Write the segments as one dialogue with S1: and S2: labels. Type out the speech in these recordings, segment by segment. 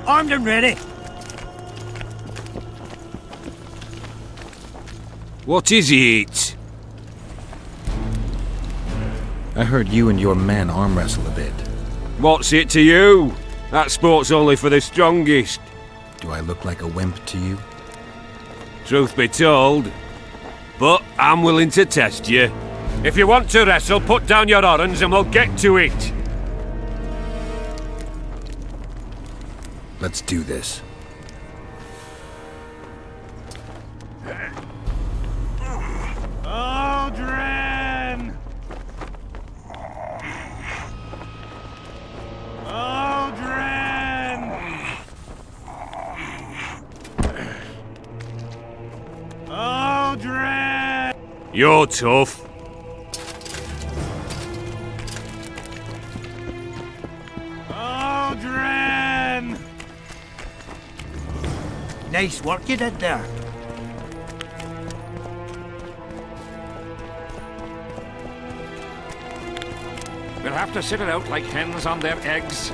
S1: Armed and ready.
S2: What is it?
S3: I heard you and your men arm wrestle a bit.
S2: What's it to you? That sport's only for the strongest.
S3: Do I look like a wimp to you?
S2: Truth be told. But I'm willing to test you. If you want to wrestle, put down your orange and we'll get to it.
S3: Let's do this.
S1: Aldrin! Aldrin! Aldrin!
S2: You're tough.
S1: Aldrin! Nice work you did there.
S4: We'll have to sit it out like hens on their eggs.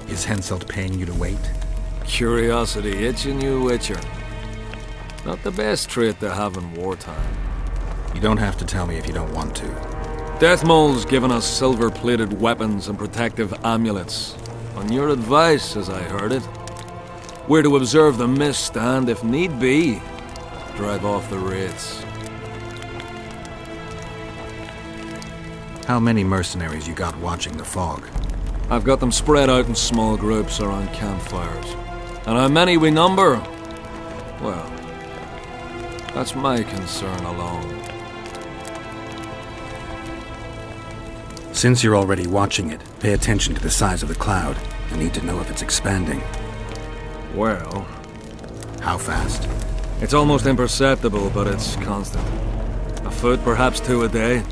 S3: Is Henselt paying you to wait?
S5: Curiosity itching you, Witcher. Not the best trait to have in wartime.
S3: You don't have to tell me if you don't want to.
S5: Deathmole's given us silver-plated weapons and protective amulets. On your advice, as I heard it. We're to observe the mist and, if need be, drive off the wraiths.
S3: How many mercenaries you got watching the fog?
S5: I've got them spread out in small groups around campfires. And how many we number? Well, that's my concern alone.
S3: Since you're already watching it, pay attention to the size of the cloud. I need to know if it's expanding.
S5: Well,
S3: How fast?
S5: it's almost imperceptible, but it's constant. A foot, perhaps two a day.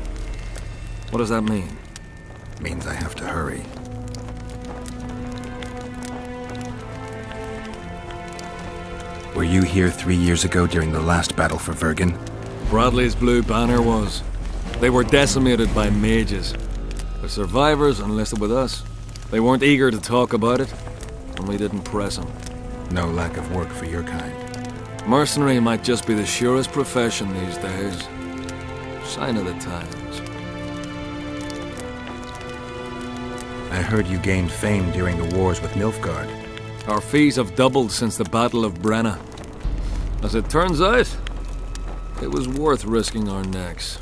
S5: What does that mean?
S3: Means I have to hurry. Were you here 3 years ago during the last battle for Vergen?
S5: Bradley's Blue Banner was. They were decimated by mages. The survivors enlisted with us. They weren't eager to talk about it, and we didn't press them.
S3: No lack of work for your kind.
S5: Mercenary might just be the surest profession these days. Sign of the times.
S3: I heard you gained fame during the wars with Nilfgaard.
S5: Our fees have doubled since the Battle of Brenna. As it turns out, it was worth risking our necks.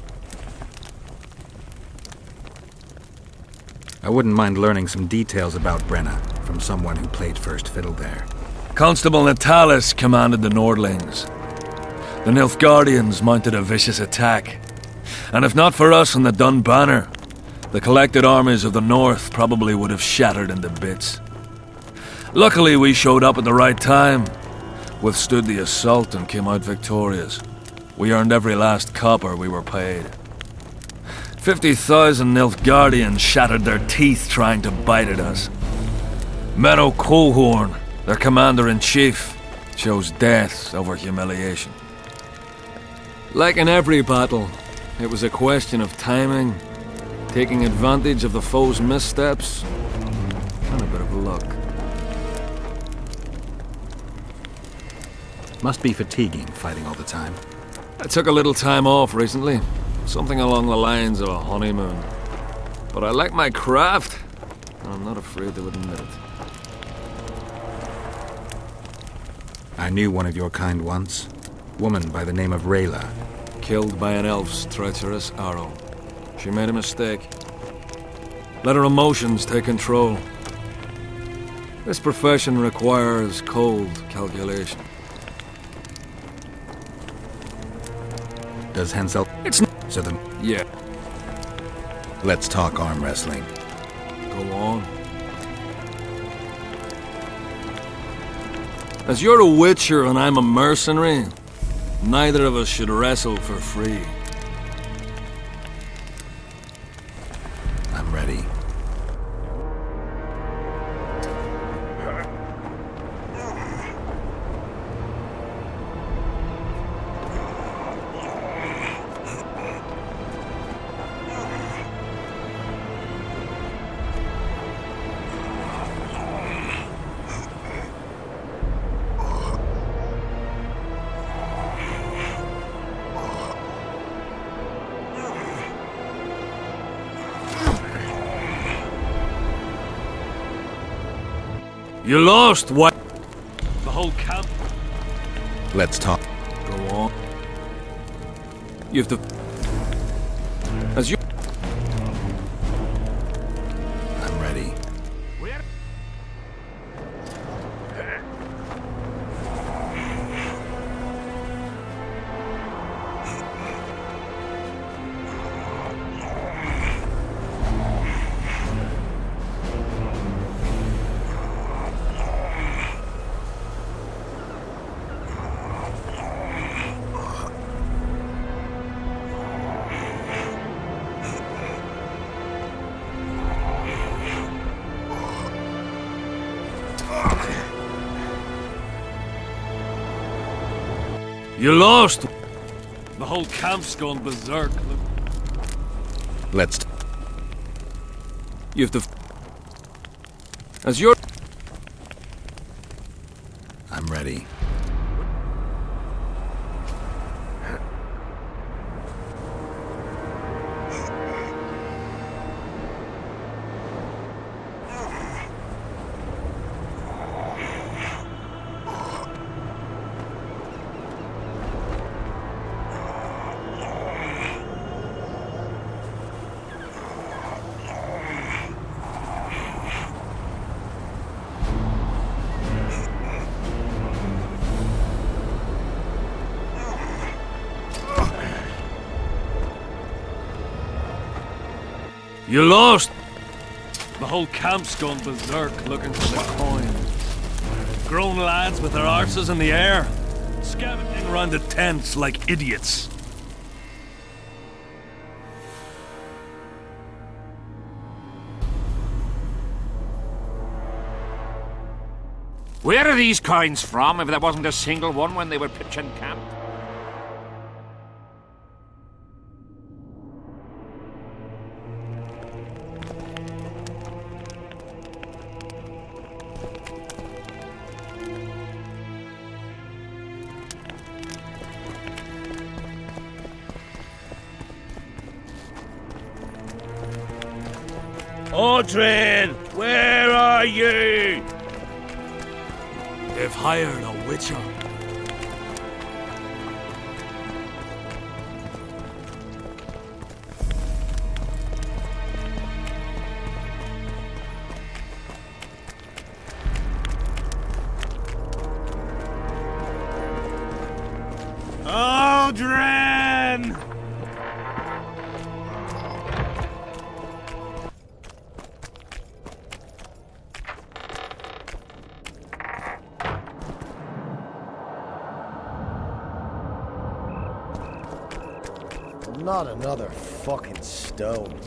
S3: I wouldn't mind learning some details about Brenna from someone who played first fiddle there.
S5: Constable Natalis commanded the Nordlings. The Nilfgaardians mounted a vicious attack. And if not for us and the Dun Banner, the collected armies of the North probably would have shattered into bits. Luckily, we showed up at the right time, withstood the assault and came out victorious. We earned every last copper we were paid. 50,000 Nilfgaardians shattered their teeth trying to bite at us. Menno Colhorn, their commander-in-chief, chose death over humiliation. Like in every battle, it was a question of timing, taking advantage of the foe's missteps, and a bit of luck.
S3: Must be fatiguing fighting all the time.
S5: I took a little time off recently, something along the lines of a honeymoon. But I like my craft, and I'm not afraid to admit it.
S3: I knew one of your kind once. Woman by the name of Rayla.
S5: Killed by an elf's treacherous arrow. She made a mistake. Let her emotions take control. This profession requires cold calculation.
S3: Does Henselt...
S5: It's not...
S3: So then...
S5: Yeah,
S3: Let's talk arm wrestling.
S5: go on. As you're a witcher and I'm a mercenary, neither of us should wrestle for free.
S3: I'm ready.
S5: You lost what? The whole camp.
S3: Let's talk.
S5: Go on. You have to. As you.
S3: I'm ready.
S5: You lost. The whole camp's gone berserk.
S3: Let's.
S5: You have to. As you're.
S3: I'm ready.
S5: You lost. The whole camp's gone berserk looking for the coin. Grown lads with their arses in the air, scavenging round the tents like idiots.
S4: Where are these coins from, if there wasn't a single one when they were pitching camp?
S1: Audrin, where are you?
S5: They've hired a witcher.
S1: Audrin!
S6: Not another fucking stone.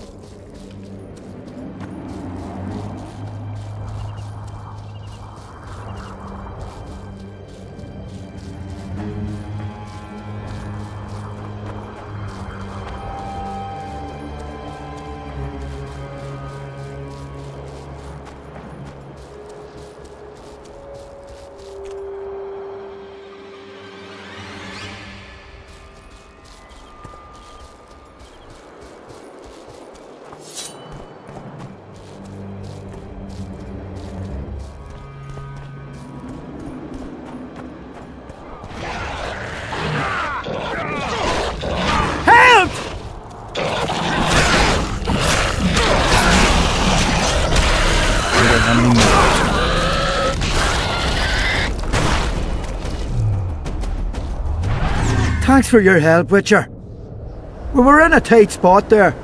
S7: Thanks for your help, Witcher. We were in a tight spot there.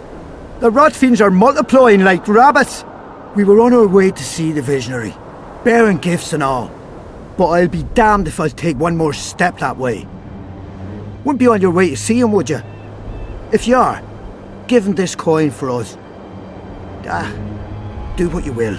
S7: The rotfiends are multiplying like rabbits. We were on our way to see the visionary, bearing gifts and all. But I'll be damned if I'll take one more step that way. Wouldn't be on your way to see him, would you? If you are, give him this coin for us. Do what you will.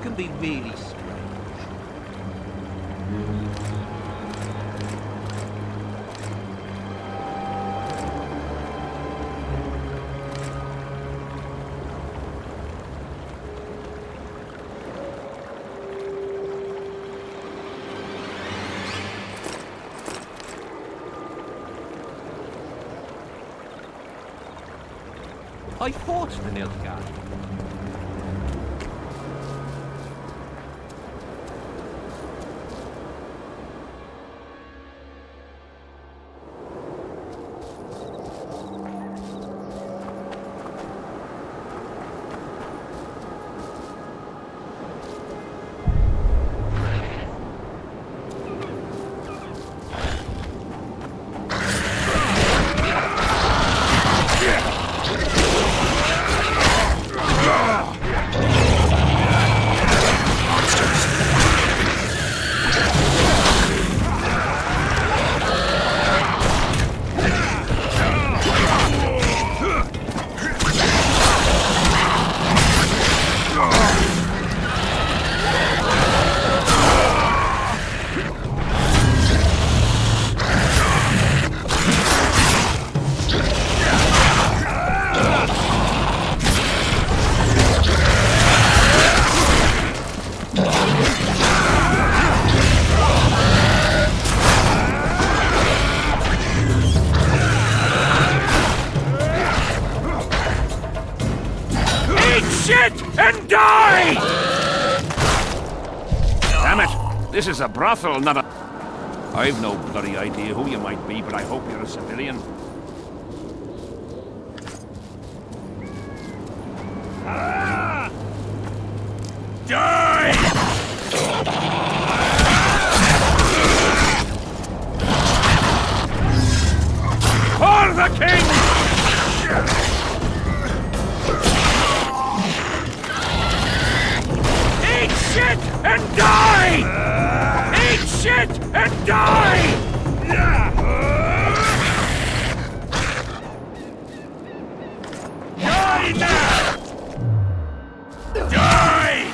S1: Life can be really strange. I fought the Nilfgaard.
S4: And die! Damn it! This is a brothel, not a... I've no bloody idea who you might be, but I hope you're a civilian.
S1: Die!
S4: For the king! Eat shit and die! Eat shit and die!
S1: Die now! Die!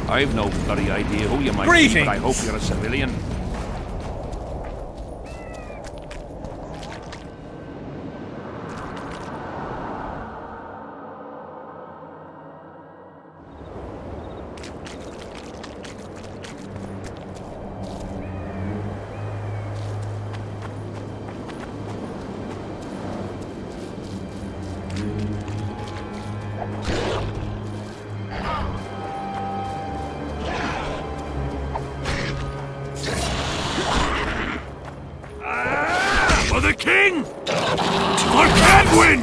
S4: I've no bloody idea who you might be, but I hope you're a civilian.
S1: For the king! For Cadwin!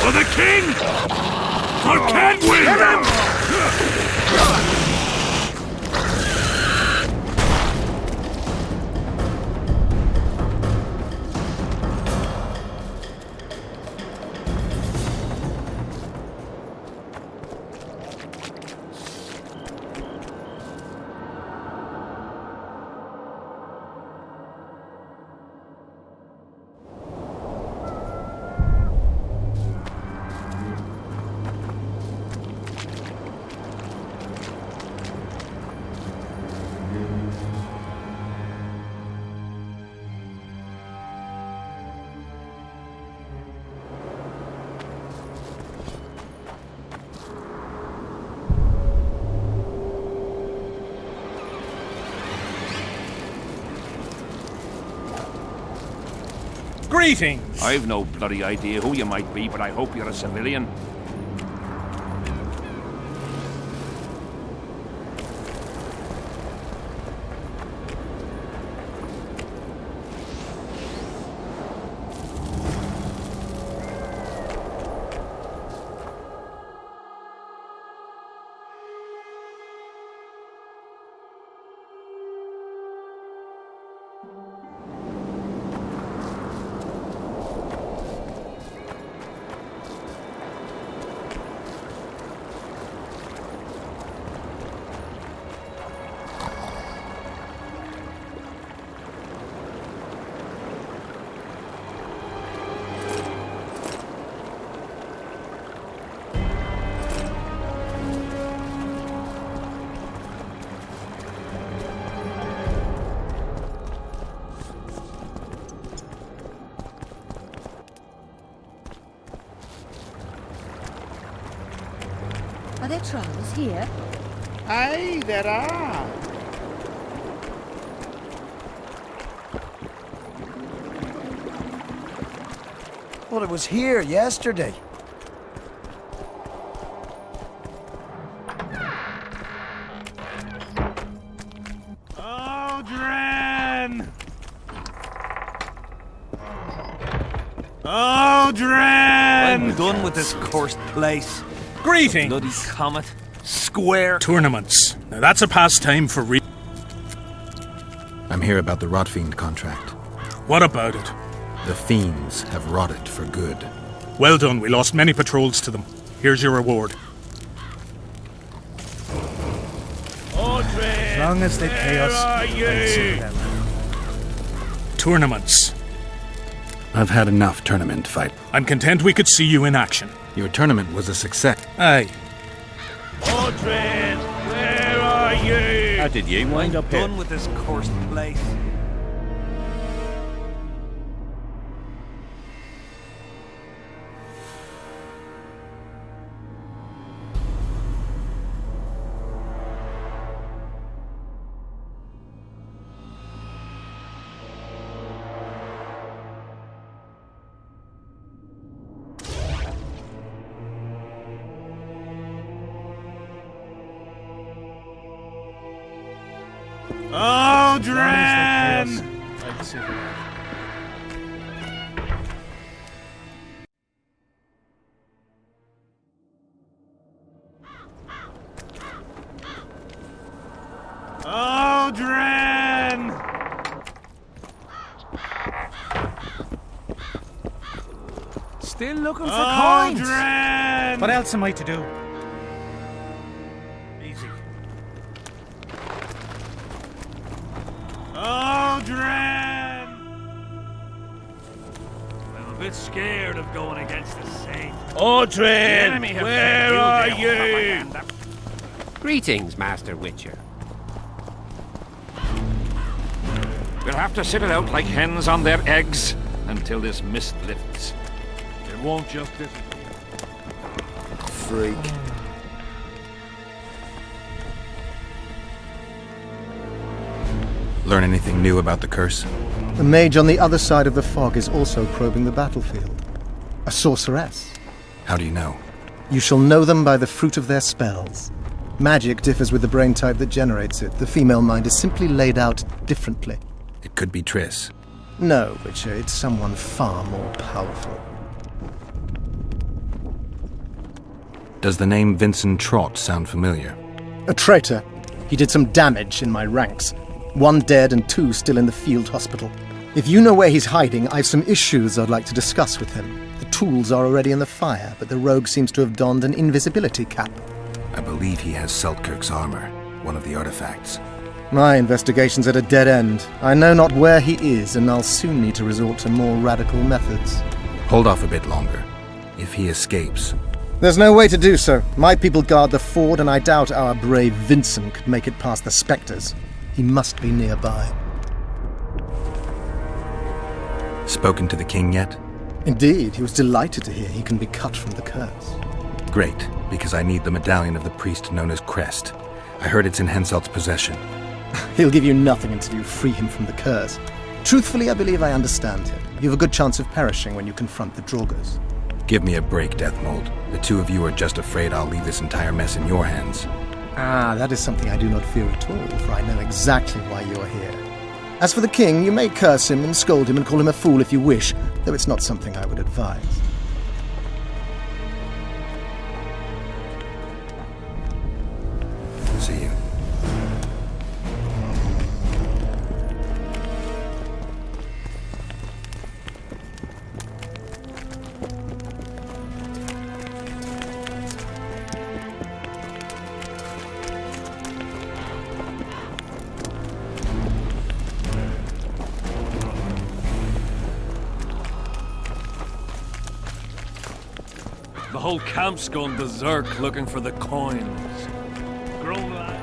S1: For the king! For Cadwin!
S8: Greetings!
S4: I've no bloody idea who you might be, but I hope you're a civilian.
S9: Are there trolls here?
S8: Aye, there are.
S6: Well, it was here yesterday.
S8: Aldrin! Aldrin!
S10: I'm done with this cursed place.
S8: Greetings!
S10: Bloody comet. Square.
S8: Tournaments. Now that's a pastime for
S3: I'm here about the Rotfiend contract.
S8: What about it?
S3: The Fiends have rotted for good.
S8: Well done, we lost many patrols to them. Here's your reward.
S10: As long as they pay us, I'll see them.
S8: Tournaments.
S3: I've had enough tournament fight.
S8: I'm content we could see you in action.
S3: Your tournament was a success.
S8: Aye.
S1: Mordred, where are you?
S10: How did you wind up done with this cursed place?
S8: Aldrin! Aldrin!
S10: Still looking for coins.
S8: Aldrin!
S10: What else am I to do?
S8: Easy. Aldrin!
S2: I'm a bit scared of going against the Saint.
S1: Mordred, where are you?
S11: Greetings, Master Witcher.
S4: We'll have to sit it out like hens on their eggs until this mist lifts.
S2: It won't just disappear.
S6: Freak.
S3: Learn anything new about the curse?
S12: The mage on the other side of the fog is also probing the battlefield. A sorceress.
S3: How do you know?
S12: You shall know them by the fruit of their spells. Magic differs with the brain type that generates it. The female mind is simply laid out differently.
S3: It could be Triss.
S12: No, Witcher, it's someone far more powerful.
S3: Does the name Vincent Trott sound familiar?
S12: A traitor. He did some damage in my ranks. 1 dead and 2 still in the field hospital. If you know where he's hiding, I've some issues I'd like to discuss with him. The tools are already in the fire, but the rogue seems to have donned an invisibility cap.
S3: I believe he has Seltkirk's armor, one of the artifacts.
S12: My investigation's at a dead end. I know not where he is, and I'll soon need to resort to more radical methods.
S3: Hold off a bit longer. If he escapes...
S12: There's no way to do so. My people guard the ford, and I doubt our brave Vincent could make it past the spectres. He must be nearby.
S3: Spoken to the king yet?
S12: Indeed, he was delighted to hear he can be cut from the curse.
S3: Great, because I need the medallion of the priest known as Crest. I heard it's in Henselt's possession.
S12: He'll give you nothing until you free him from the curse. Truthfully, I believe I understand him. You have a good chance of perishing when you confront the Draugrs.
S3: Give me a break, Deathmold. The two of you are just afraid I'll leave this entire mess in your hands.
S12: Ah, that is something I do not fear at all, for I know exactly why you are here. As for the king, you may curse him and scold him and call him a fool if you wish, though it's not something I would advise.
S3: See you.
S5: The whole camp's gone berserk looking for the coins. Grown lad.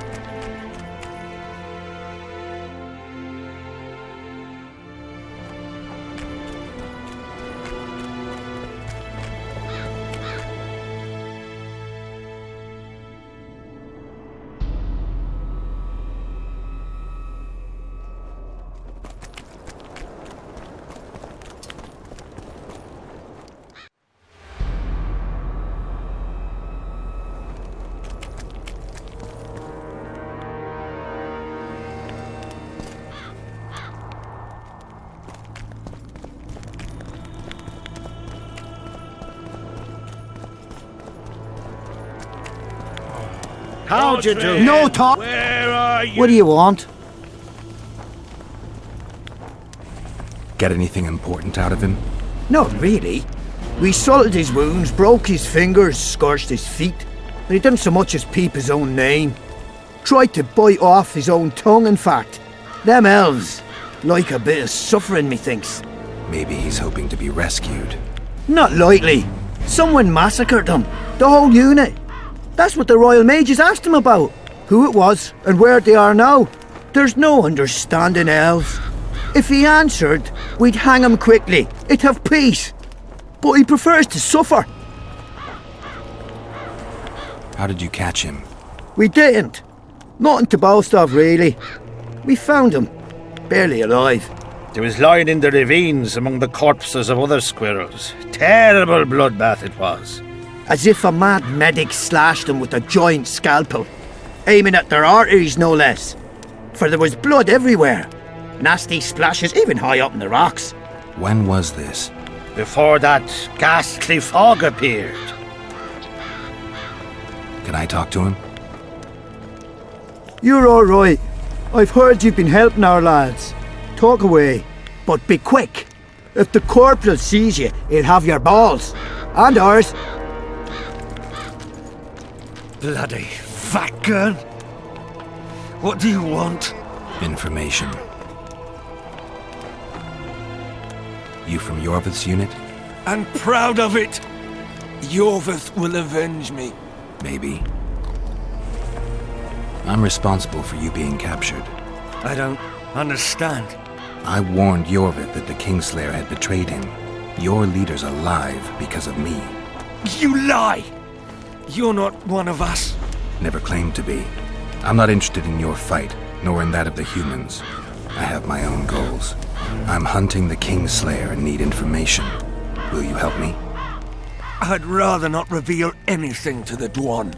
S6: How'd you do?
S7: No talk!
S1: Where are you?
S7: What do you want?
S3: Get anything important out of him?
S7: Not really. We salted his wounds, broke his fingers, scorched his feet, but he didn't so much as peep his own name. Tried to bite off his own tongue, in fact. Them elves like a bit of suffering, methinks.
S3: Maybe he's hoping to be rescued.
S7: Not likely. Someone massacred them. The whole unit. That's what the Royal Mages asked him about. Who it was and where they are now. There's no understanding elves. If he answered, we'd hang him quickly. It'd have peace. But he prefers to suffer.
S3: How did you catch him?
S7: We didn't. Nothing to boast of, really. We found him. Barely alive.
S1: He was lying in the ravines among the corpses of other squirrels. Terrible bloodbath it was.
S7: As if a mad medic slashed them with a giant scalpel. Aiming at their arteries, no less. For there was blood everywhere. Nasty splashes even high up in the rocks.
S3: When was this?
S1: Before that ghastly fog appeared.
S3: Can I talk to him?
S7: You're all right. I've heard you've been helping our lads. Talk away, but be quick. If the corporal sees you, he'll have your balls. And ours.
S10: Bloody fat girl. What do you want?
S3: Information. You from Yorvith's unit?
S5: And proud of it. Yorvith will avenge me.
S3: Maybe. I'm responsible for you being captured.
S10: I don't understand.
S3: I warned Yorvith that the Kingslayer had betrayed him. Your leader's alive because of me.
S5: You lie! You're not one of us.
S3: Never claimed to be. I'm not interested in your fight, nor in that of the humans. I have my own goals. I'm hunting the Kingslayer and need information. Will you help me?
S5: I'd rather not reveal anything to the Dwan.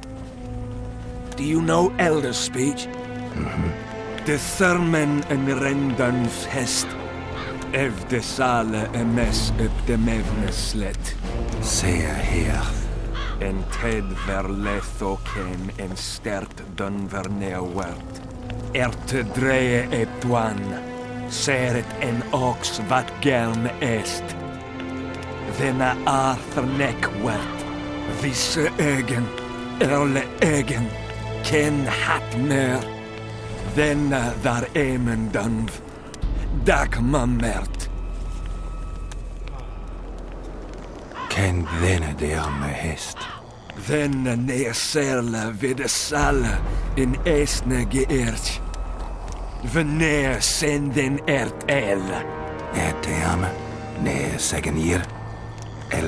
S5: Do you know Elder speech?
S3: Mm-hmm.
S5: De Thurmen en Rendans hest. Ev de sale emes up de mevneslet.
S3: Sea heath.
S5: En ted verletho ken en stert dun verneawert. Erte dreie ep Dwan. Seret en ox wat gern est. Venna Arthur neck wert. Visse egen. Erle egen. Ken hat mer. Venna dar emen dunv. Dak mamert.
S3: Ken venna de amme hest.
S5: Venna neerserla vide sala in esne geert. Veneer senden ert el.
S3: Te amme. Ne segen hier.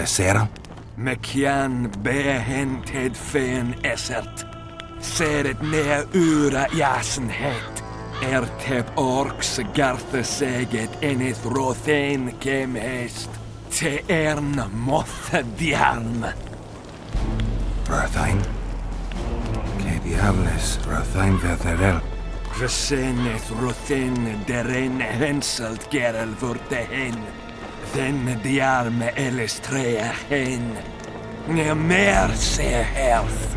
S3: Sera.
S5: Mekian behen ted fen essert. Seret neer ura jasen het. Erteb orcs gartha seget enith rothen kem hest. Te motha diarm.
S3: Rothain? Que diables, Rothain verderel.
S5: Reseneth rothen deren henselt gerel vurte hen. Then diarm elestrea hen. Ne mer se herth.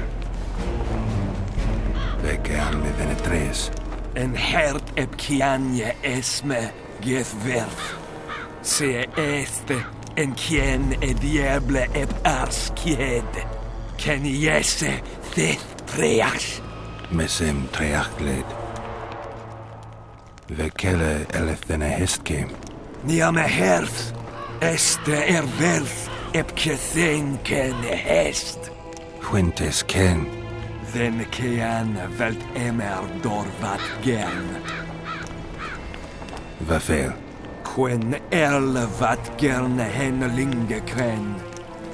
S3: Vekean me venetres.
S5: En hert eb kianje esme geth verth. Se este en kien e diable eb ars kied. Ken jesse thith treach.
S3: Mesem treachled. Vekele elethene hestkem.
S5: Niame herth. Este verth eb kethen ken hest.
S3: Fuentes ken.
S5: Then kean velt emer dorvat gern.
S3: Vafel.
S5: Quen vat gern henlinge kren.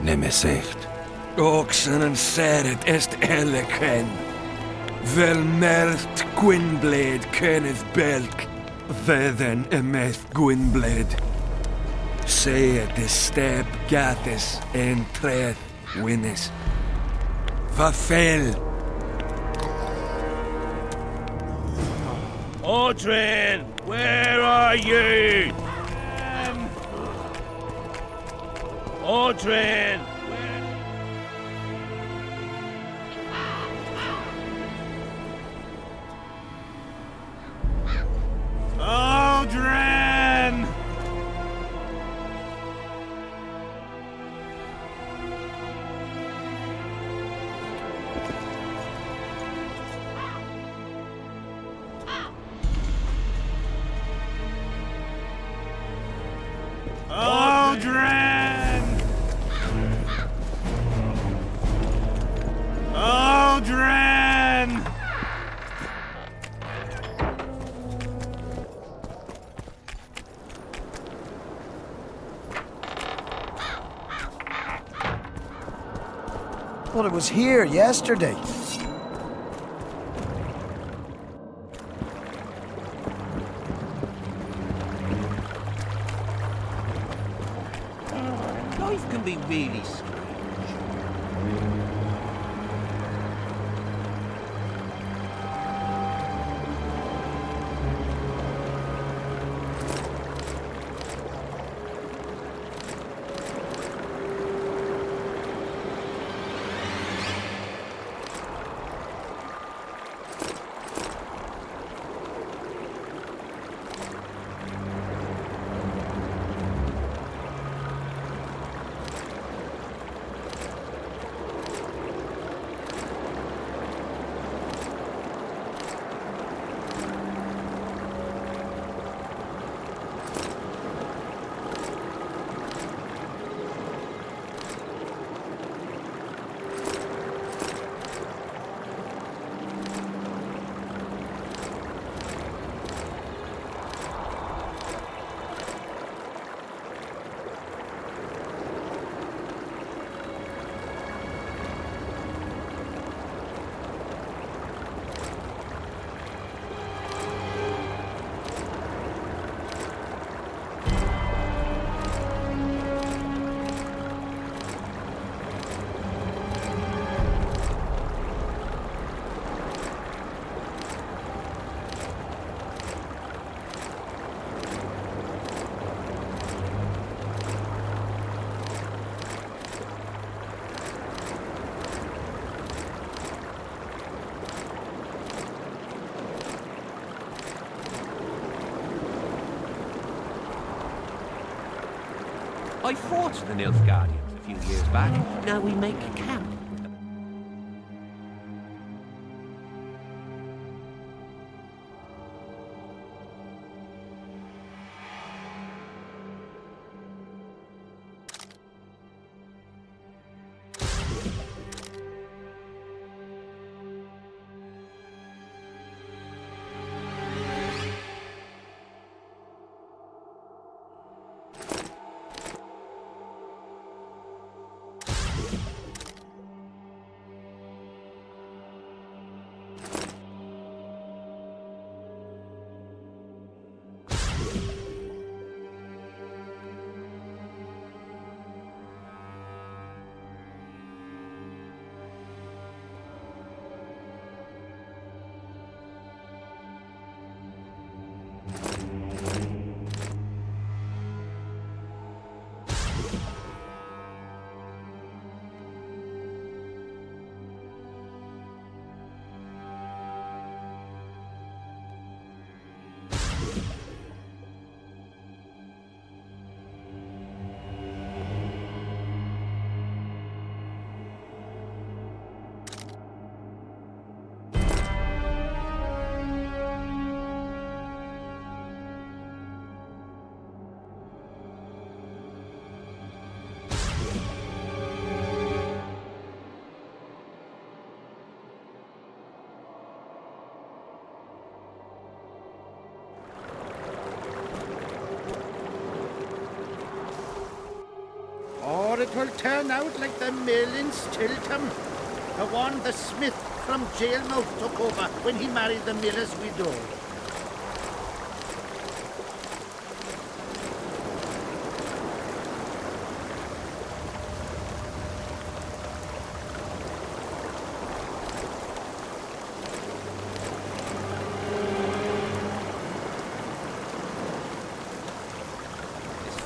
S3: Nemesecht.
S5: Oxen en seret est ken. Vel mert Gwynblade kenneth belk. Vedden emeth Gwynblade. Say the step gathis en treth winnes. Vafel.
S2: Audrin, where are you? Audrin! Audrin! Aldrin! Aldrin!
S6: Well, it was here yesterday.
S11: Life can be really strange. I fought the Nilfgaardians a few years back. Now we make camp.
S1: it will turn out like the mill in Stilton. The one the smith from Jailmouth took over when he married the miller's widow.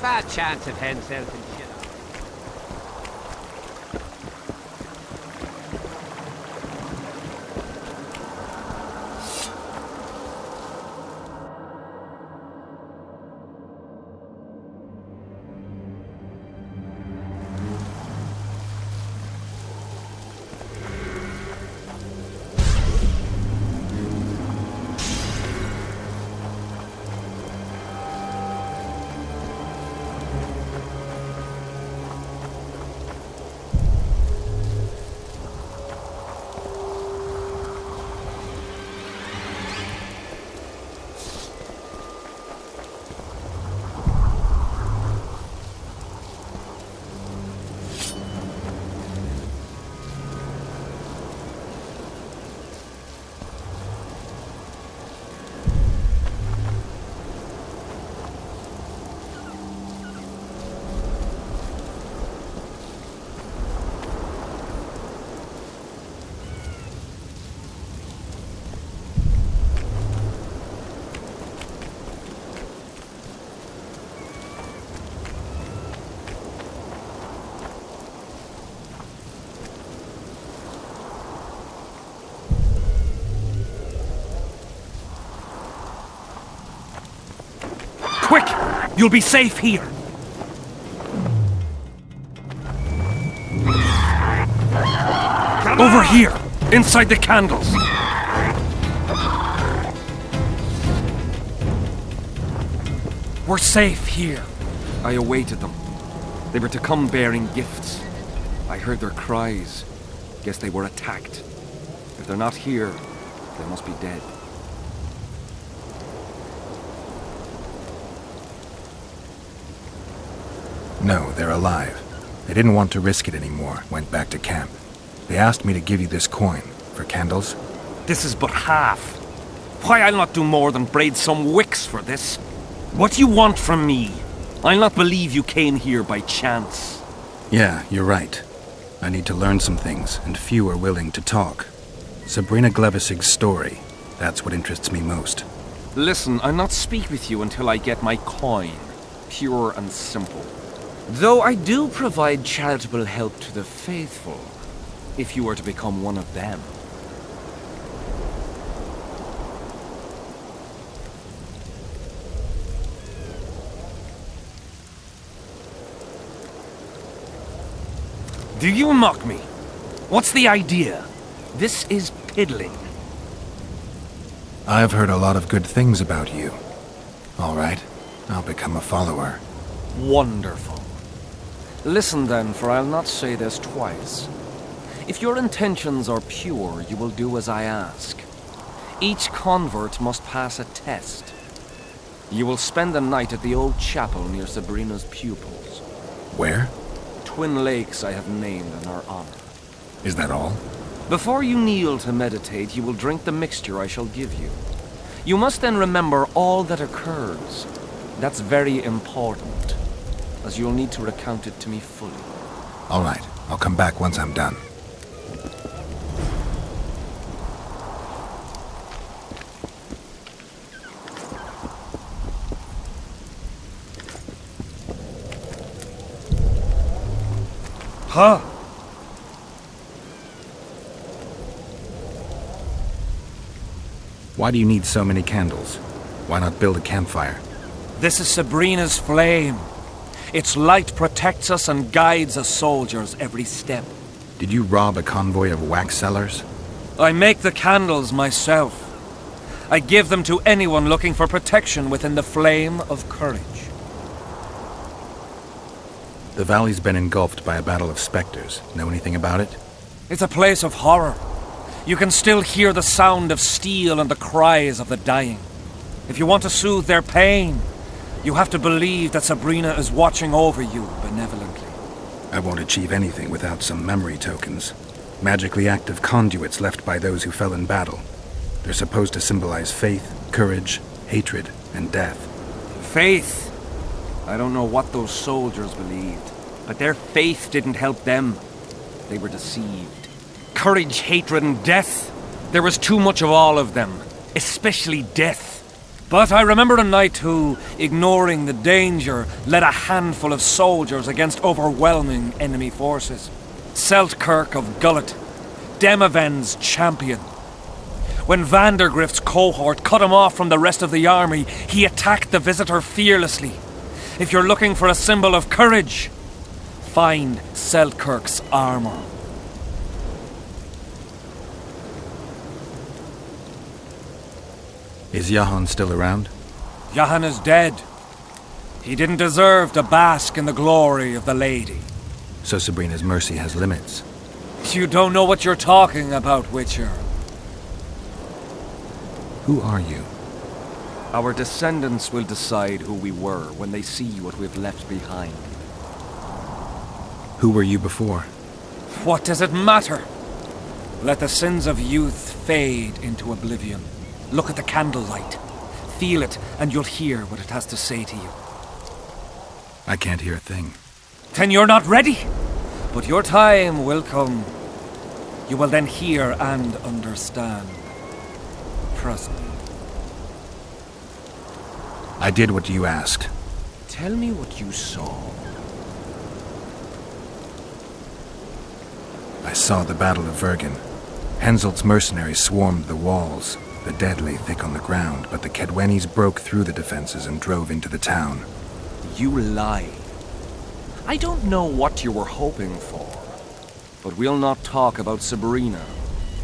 S11: Fair chance of hen selling shit.
S10: Quick! You'll be safe here. Over here, inside the candles. We're safe here. I awaited them. They were to come bearing gifts. I heard their cries. Guess they were attacked. If they're not here, they must be dead.
S3: No, they're alive. They didn't want to risk it anymore, went back to camp. They asked me to give you this coin for candles.
S10: This is but half. Why, I'll not do more than braid some wicks for this. What do you want from me? I'll not believe you came here by chance.
S3: Yeah, you're right. I need to learn some things, and few are willing to talk. Sabrina Glevisig's story, that's what interests me most.
S10: Listen, I'll not speak with you until I get my coin. Pure and simple. Though I do provide charitable help to the faithful, if you were to become one of them. Do you mock me? What's the idea? This is piddling.
S3: I've heard a lot of good things about you. All right, I'll become a follower.
S10: Wonderful. Listen then, for I'll not say this twice. If your intentions are pure, you will do as I ask. Each convert must pass a test. You will spend the night at the old chapel near Sabrina's pupils.
S3: Where?
S10: Twin lakes I have named in our honor.
S3: Is that all?
S10: Before you kneel to meditate, you will drink the mixture I shall give you. You must then remember all that occurs. That's very important, as you'll need to recount it to me fully.
S3: All right, I'll come back once I'm done.
S10: Huh?
S3: Why do you need so many candles? Why not build a campfire?
S10: This is Sabrina's flame. Its light protects us and guides us soldiers every step.
S3: Did you rob a convoy of wax sellers?
S10: I make the candles myself. I give them to anyone looking for protection within the flame of courage.
S3: The valley's been engulfed by a battle of specters. Know anything about it?
S10: It's a place of horror. You can still hear the sound of steel and the cries of the dying. If you want to soothe their pain, you have to believe that Sabrina is watching over you benevolently.
S3: I won't achieve anything without some memory tokens. Magically active conduits left by those who fell in battle. They're supposed to symbolize faith, courage, hatred, and death.
S10: Faith? I don't know what those soldiers believed, but their faith didn't help them. They were deceived. Courage, hatred, and death. There was too much of all of them, especially death. But I remember a knight who, ignoring the danger, led a handful of soldiers against overwhelming enemy forces. Seltkirk of Gullet, Demaven's champion. When Vandergrift's cohort cut him off from the rest of the army, he attacked the visitor fearlessly. If you're looking for a symbol of courage, find Seltkirk's armor.
S3: Is Jahan still around?
S10: Jahan is dead. He didn't deserve to bask in the glory of the lady.
S3: So Sabrina's mercy has limits.
S10: You don't know what you're talking about, Witcher.
S3: Who are you?
S10: Our descendants will decide who we were when they see what we've left behind.
S3: Who were you before?
S10: What does it matter? Let the sins of youth fade into oblivion. Look at the candlelight. Feel it, and you'll hear what it has to say to you.
S3: I can't hear a thing.
S10: Then you're not ready. But your time will come. You will then hear and understand. Trust me.
S3: I did what you asked.
S10: Tell me what you saw.
S3: I saw the Battle of Vergen. Henselt's mercenaries swarmed the walls. The dead lay thick on the ground, but the Kedwenis broke through the defenses and drove into the town.
S10: You lie. I don't know what you were hoping for, but we'll not talk about Sabrina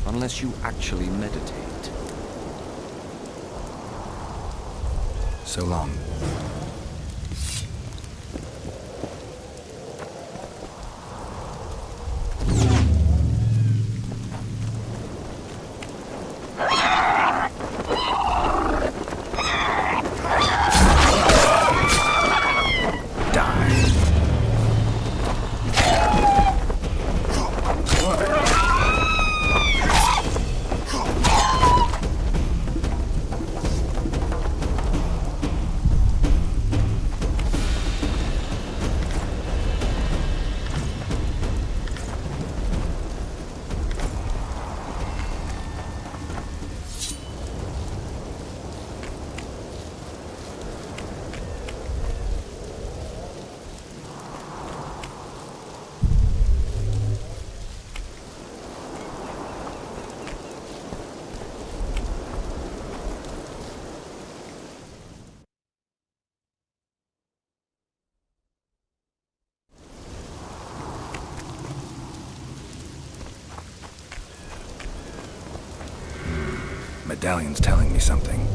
S10: unless you actually meditate.
S3: So long. Medallion's telling me something.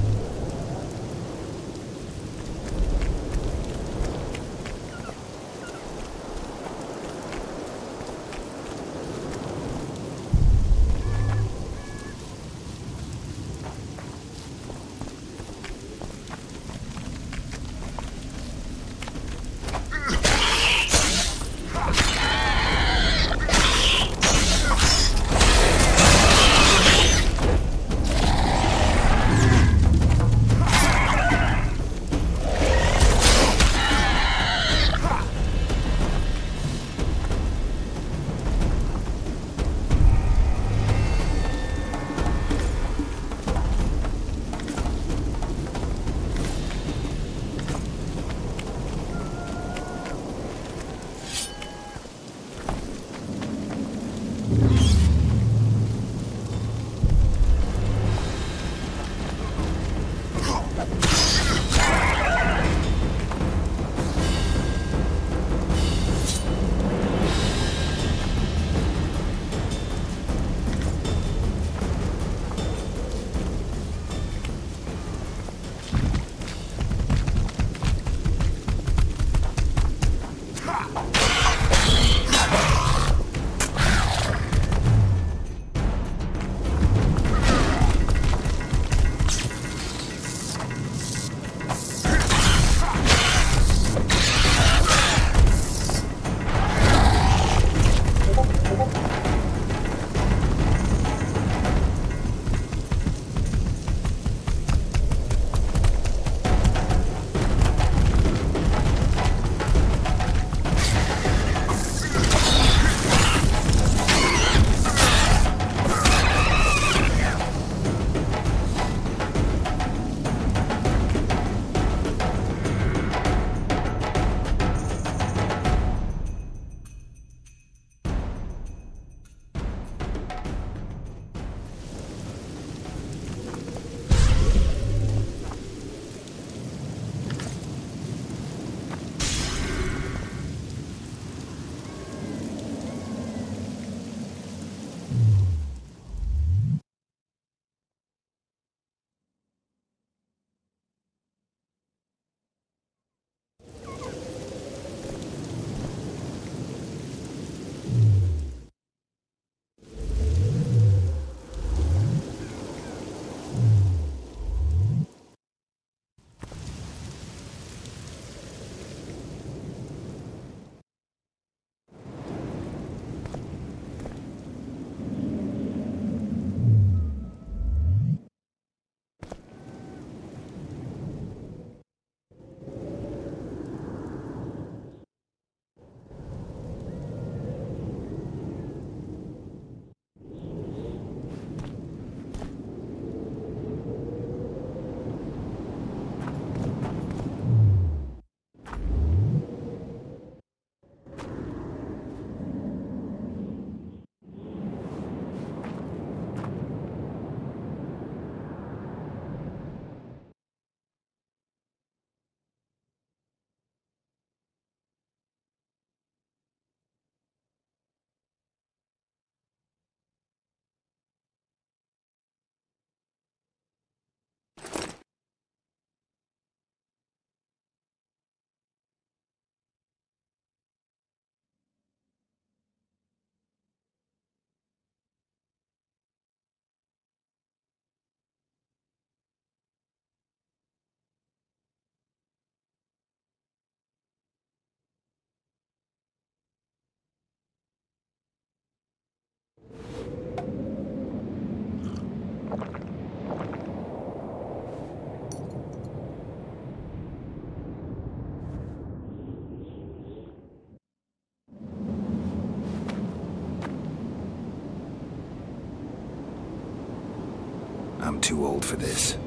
S3: too old for this.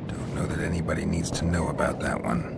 S3: Don't know that anybody needs to know about that one.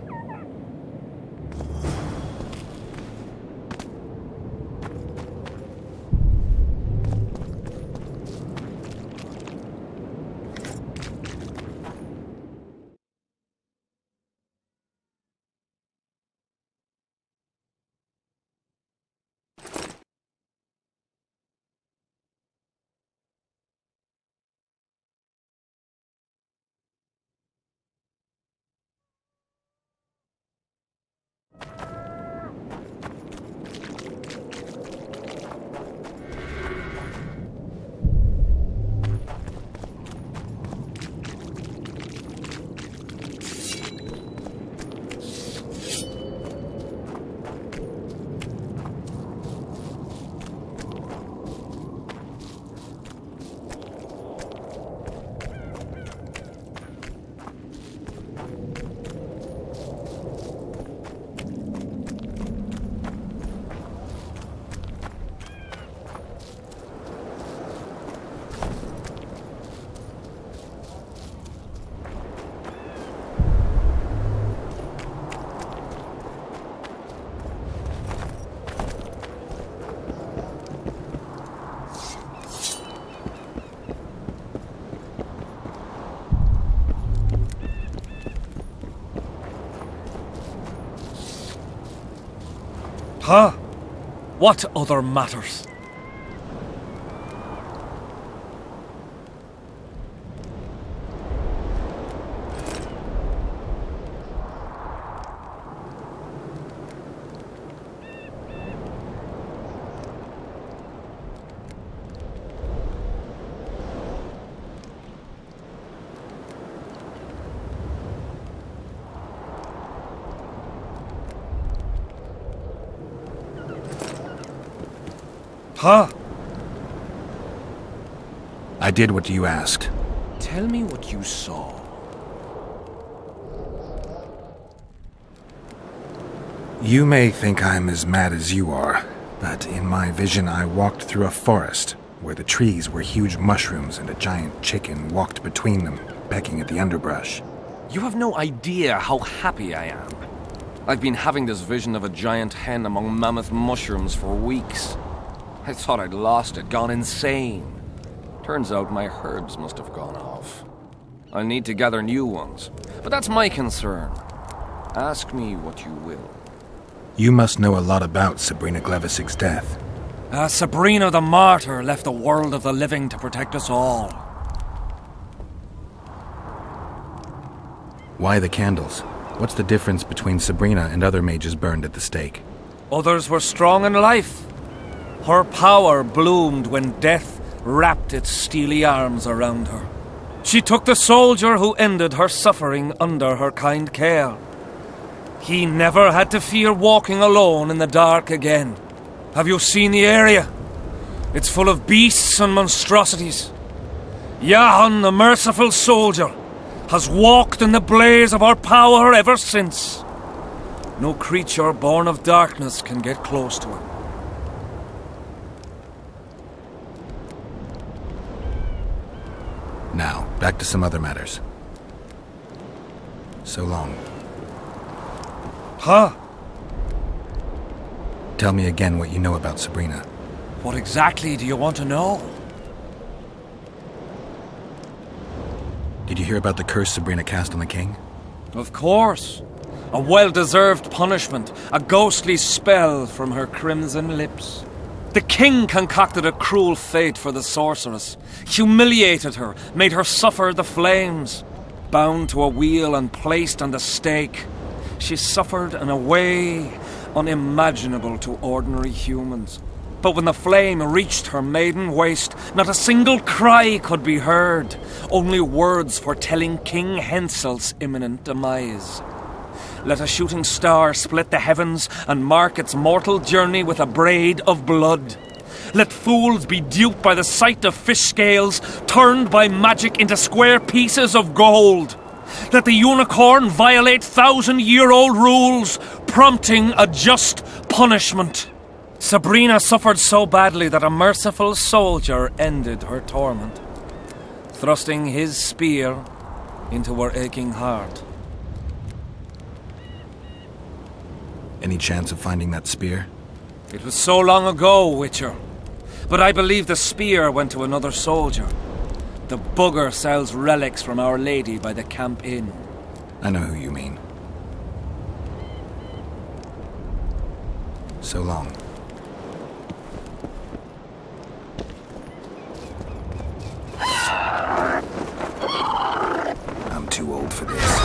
S5: Huh? What other matters? Huh?
S3: I did what you asked.
S10: Tell me what you saw.
S3: You may think I'm as mad as you are, but in my vision I walked through a forest where the trees were huge mushrooms and a giant chicken walked between them, pecking at the underbrush.
S10: You have no idea how happy I am. I've been having this vision of a giant hen among mammoth mushrooms for weeks. I thought I'd lost it, gone insane. Turns out my herbs must have gone off. I'll need to gather new ones, but that's my concern. Ask me what you will.
S3: You must know a lot about Sabrina Glevisig's death.
S5: Sabrina the Martyr left the world of the living to protect us all.
S3: Why the candles? What's the difference between Sabrina and other mages burned at the stake?
S5: Others were strong in life. Her power bloomed when death wrapped its steely arms around her. She took the soldier who ended her suffering under her kind care. He never had to fear walking alone in the dark again. Have you seen the area? It's full of beasts and monstrosities. Jahan, the merciful soldier, has walked in the blaze of our power ever since. No creature born of darkness can get close to her.
S3: Now, back to some other matters. So long.
S5: Huh?
S3: Tell me again what you know about Sabrina.
S5: What exactly do you want to know?
S3: Did you hear about the curse Sabrina cast on the king?
S5: Of course. A well-deserved punishment, a ghostly spell from her crimson lips. The king concocted a cruel fate for the sorceress, humiliated her, made her suffer the flames. Bound to a wheel and placed on the stake, she suffered in a way unimaginable to ordinary humans. But when the flame reached her maiden waist, not a single cry could be heard, only words foretelling King Hensel's imminent demise.
S10: Let a shooting star split the heavens and mark its mortal journey with a braid of blood. Let fools be duped by the sight of fish scales, turned by magic into square pieces of gold. Let the unicorn violate 1,000-year-old rules, prompting a just punishment. Sabrina suffered so badly that a merciful soldier ended her torment, thrusting his spear into her aching heart.
S3: Any chance of finding that spear?
S10: It was so long ago, Witcher. But I believe the spear went to another soldier. The bugger sells relics from Our Lady by the Camp Inn.
S3: I know who you mean. So long. I'm too old for this.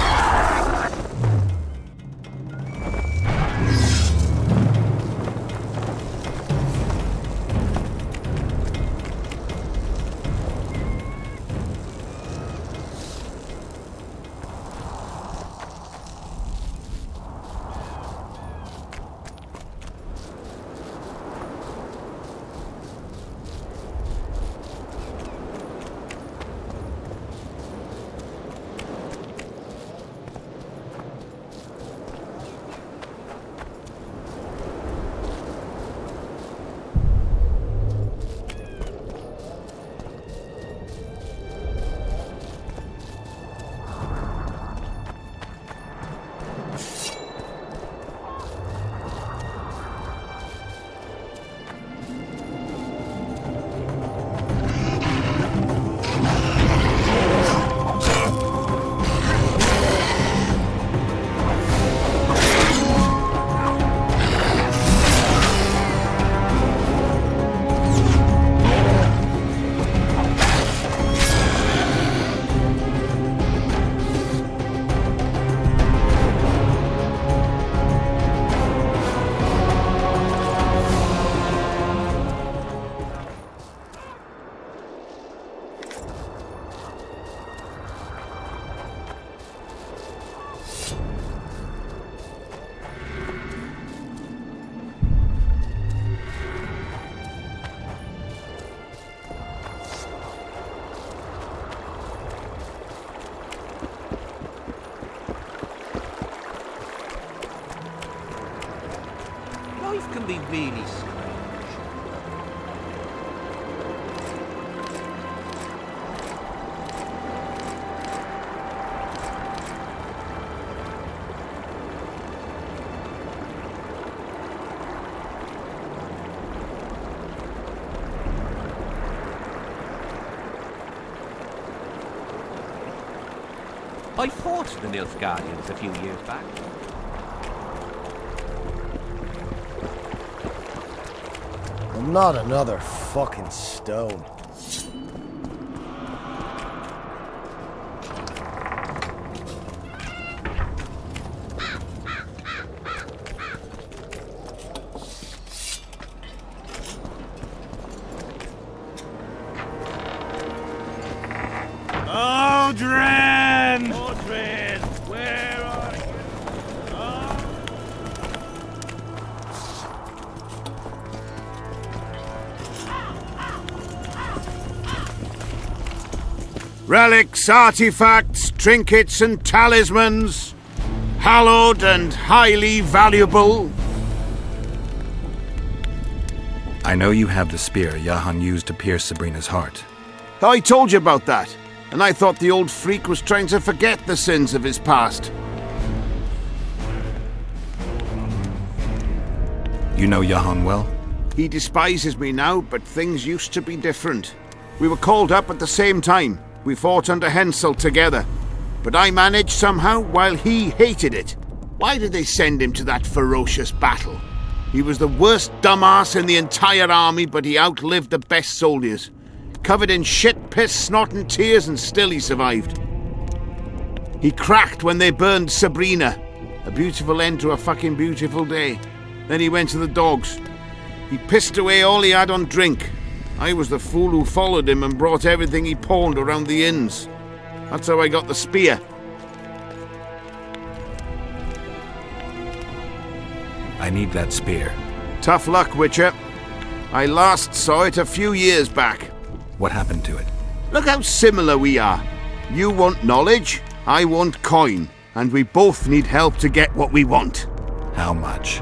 S11: Life can be really strange. I fought the Nilfgaardians a few years back.
S6: I'm not another fucking stone.
S1: Odrin! Odrin, where are you? Relics, artifacts, trinkets and talismans, hallowed and highly valuable.
S3: I know you have the spear Yahan used to pierce Sabrina's heart.
S1: I told you about that, and I thought the old freak was trying to forget the sins of his past.
S3: You know Yahan well?
S1: He despises me now, but things used to be different. We were called up at the same time. We fought under Hensel together. But I managed somehow while he hated it. Why did they send him to that ferocious battle? He was the worst dumbass in the entire army, but he outlived the best soldiers. Covered in shit, piss, snot and tears, and still he survived. He cracked when they burned Sabrina. A beautiful end to a fucking beautiful day. Then he went to the dogs. He pissed away all he had on drink. I was the fool who followed him and brought everything he pawned around the inns. That's how I got the spear.
S3: I need that spear.
S1: Tough luck, Witcher. I last saw it a few years back.
S3: What happened to it?
S1: Look how similar we are. You want knowledge, I want coin, and we both need help to get what we want.
S3: How much?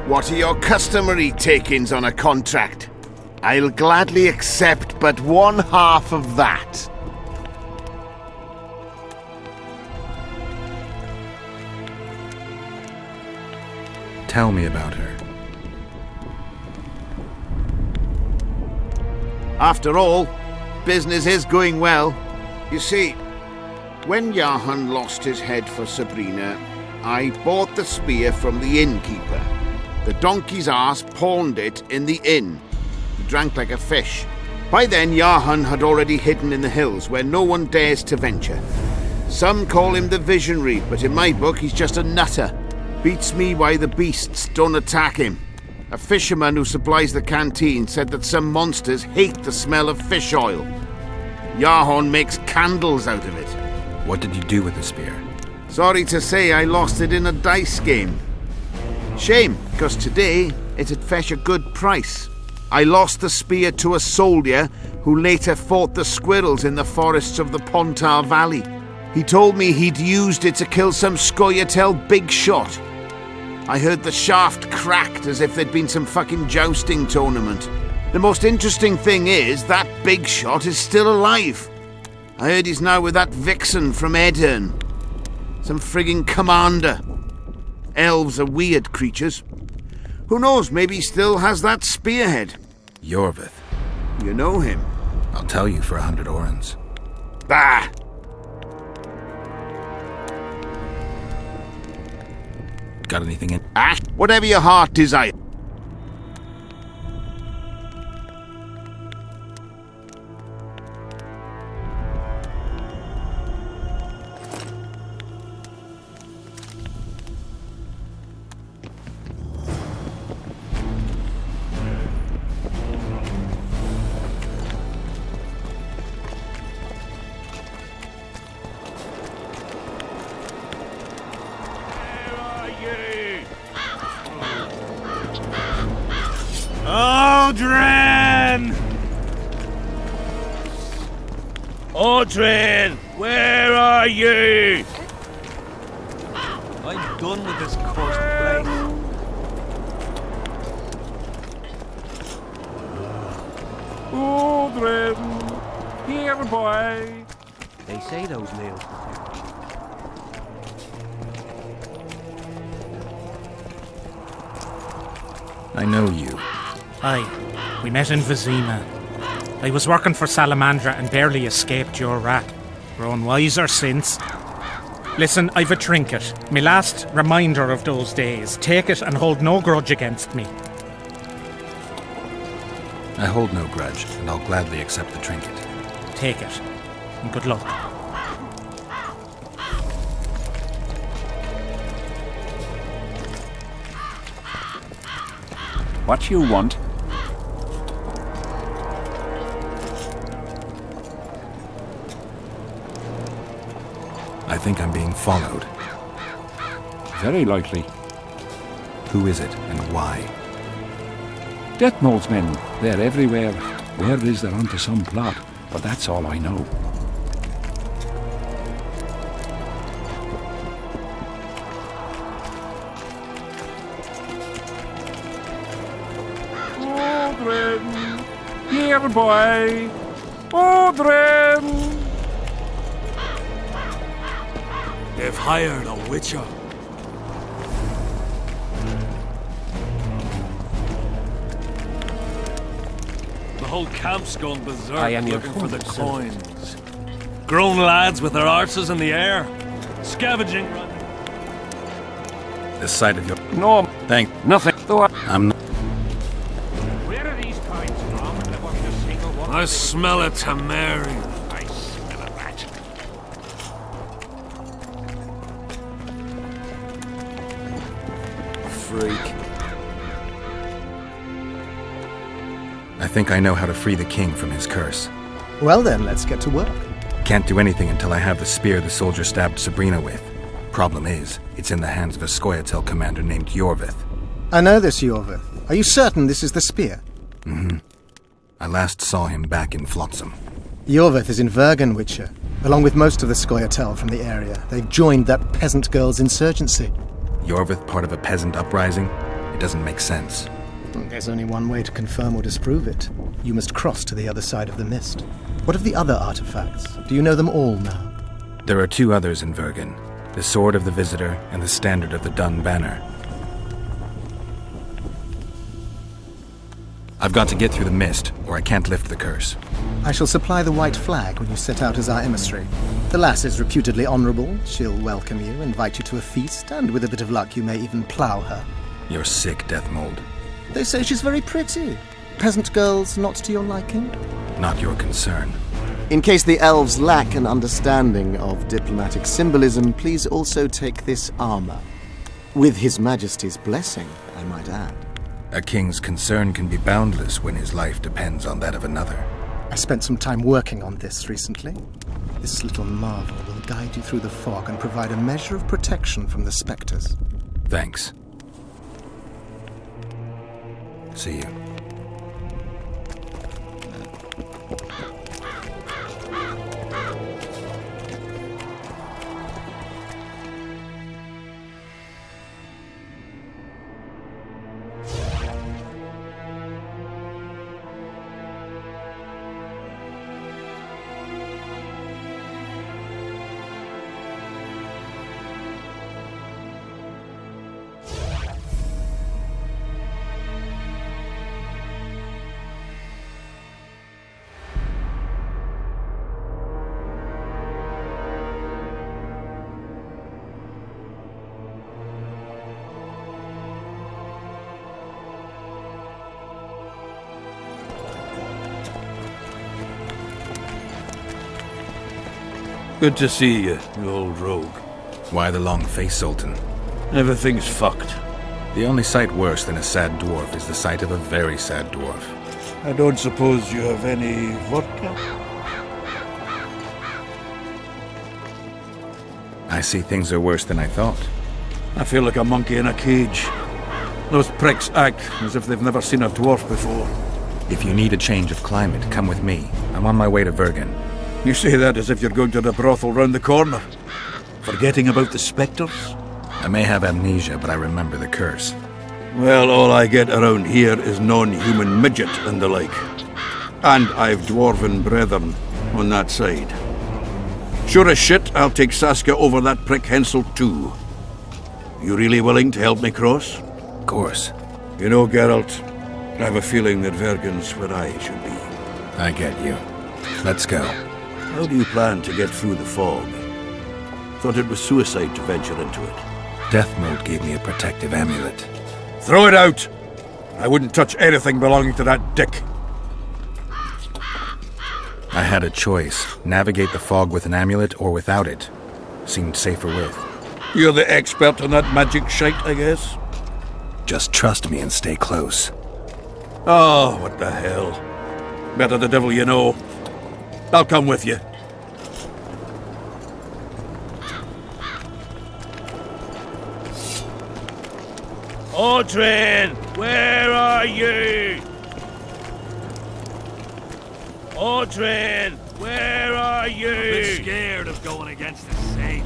S1: What are your customary takings on a contract? I'll gladly accept but 1/2 of that.
S3: Tell me about her.
S1: After all, business is going well. You see, when Jahan lost his head for Sabrina, I bought the spear from the innkeeper. The donkey's ass pawned it in the inn. He drank like a fish. By then, Jahan had already hidden in the hills, where no one dares to venture. Some call him the Visionary, but in my book, he's just a nutter. Beats me why the beasts don't attack him. A fisherman who supplies the canteen said that some monsters hate the smell of fish oil. Jahan makes candles out of it.
S3: What did you do with the spear?
S1: Sorry to say I lost it in a dice game. Shame, because today it'd fetch a good price. I lost the spear to a soldier who later fought the squirrels in the forests of the Pontar Valley. He told me he'd used it to kill some Scoia'tael big shot. I heard the shaft cracked as if there'd been some fucking jousting tournament. The most interesting thing is that big shot is still alive. I heard he's now with that vixen from Edirn. Some frigging commander. Elves are weird creatures. Who knows, maybe he still has that spearhead.
S3: Iorveth.
S1: You know him?
S3: I'll tell you for 100 orens.
S1: Bah!
S3: Got anything in?
S1: Whatever your heart desires.
S4: Audren! Audren, where are you?
S11: I'm done with this cursed place.
S4: Audren, here, boy.
S11: They say those nails.
S3: I know you.
S8: Aye, we met in Vizima. I was working for Salamandra and barely escaped your wrath. Grown wiser since. Listen, I've a trinket. My last reminder of those days. Take it and hold no grudge against me.
S3: I hold no grudge, and I'll gladly accept the trinket.
S8: Take it. And good luck.
S4: What you want?
S3: I think I'm being followed.
S4: Very likely.
S3: Who is it, and why?
S4: Detmold's men. They're everywhere. Where is they're onto some plot, but that's all I know. Audren! Here, boy! Audren!
S5: They've hired a witcher. The whole camp's gone berserk
S11: I am your
S5: looking for the
S11: humble
S5: coins. Grown lads with their arses in the air, scavenging.
S3: The sight of your...
S4: No,
S3: Thank...
S4: nothing. Though
S3: I'm not...
S4: Where are these coins from? There wasn't a single one.
S5: I smell a tamarind.
S4: I smell a rat.
S3: Freak. I think I know how to free the king from his curse.
S12: Well then, let's get to work.
S3: Can't do anything until I have the spear the soldier stabbed Sabrina with. Problem is, it's in the hands of a Scoia'tael commander named Iorveth.
S12: I know this, Yorvith. Are you certain this is the spear?
S3: Mm-hmm. I last saw him back in Flotsam.
S12: Yorvith is in Vergen, Witcher, along with most of the Scoia'tael from the area. They've joined that peasant girl's insurgency.
S3: Yorvith part of a peasant uprising? It doesn't make sense.
S12: There's only one way to confirm or disprove it. You must cross to the other side of the mist. What of the other artifacts? Do you know them all now?
S3: There are 2 others in Vergen. The Sword of the Visitor and the Standard of the Dun Banner. I've got to get through the mist, or I can't lift the curse.
S12: I shall supply the white flag when you set out as our emissary. The lass is reputedly honourable. She'll welcome you, invite you to a feast, and with a bit of luck you may even plough her.
S3: You're sick, Deathmold.
S12: They say she's very pretty. Peasant girls not to your liking?
S3: Not your concern.
S6: In case the elves lack an understanding of diplomatic symbolism, please also take this armor. With His Majesty's blessing, I might add.
S3: A king's concern can be boundless when his life depends on that of another.
S12: I spent some time working on this recently. This little marvel will guide you through the fog and provide a measure of protection from the spectres.
S3: Thanks. See you.
S4: Good to see you, you old rogue.
S3: Why the long face, Sultan?
S4: Everything's fucked.
S3: The only sight worse than a sad dwarf is the sight of a very sad dwarf.
S4: I don't suppose you have any vodka?
S3: I see things are worse than I thought.
S4: I feel like a monkey in a cage. Those pricks act as if they've never seen a dwarf before.
S3: If you need a change of climate, come with me. I'm on my way to Vergen.
S4: You say that as if you're going to the brothel round the corner. Forgetting about the spectres?
S3: I may have amnesia, but I remember the curse.
S4: Well, all I get around here is non-human midget and the like. And I've dwarven brethren on that side. Sure as shit, I'll take Saskia over that prick Hensel too. You really willing to help me cross?
S3: Of course.
S4: You know, Geralt, I have a feeling that Vergen's where I should be.
S3: I get you. Let's go.
S4: How do you plan to get through the fog? Thought it was suicide to venture into it.
S3: Deathmold gave me a protective amulet.
S4: Throw it out! I wouldn't touch anything belonging to that dick.
S3: I had a choice. Navigate the fog with an amulet or without it. Seemed safer with.
S4: You're the expert on that magic shite, I guess?
S3: Just trust me and stay close.
S4: Oh, what the hell. Better the devil you know. I'll come with you.
S2: Audrin, where are you? Audrin, where are you?
S5: I'm a bit scared of going against the Saint.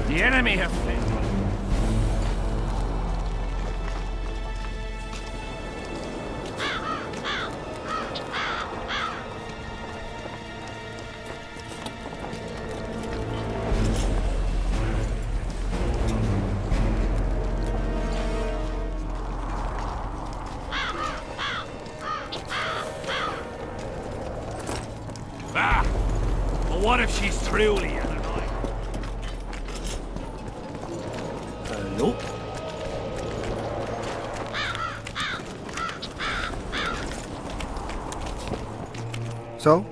S4: The enemy have fled.
S5: But what if she's truly an
S4: Nope.
S7: So?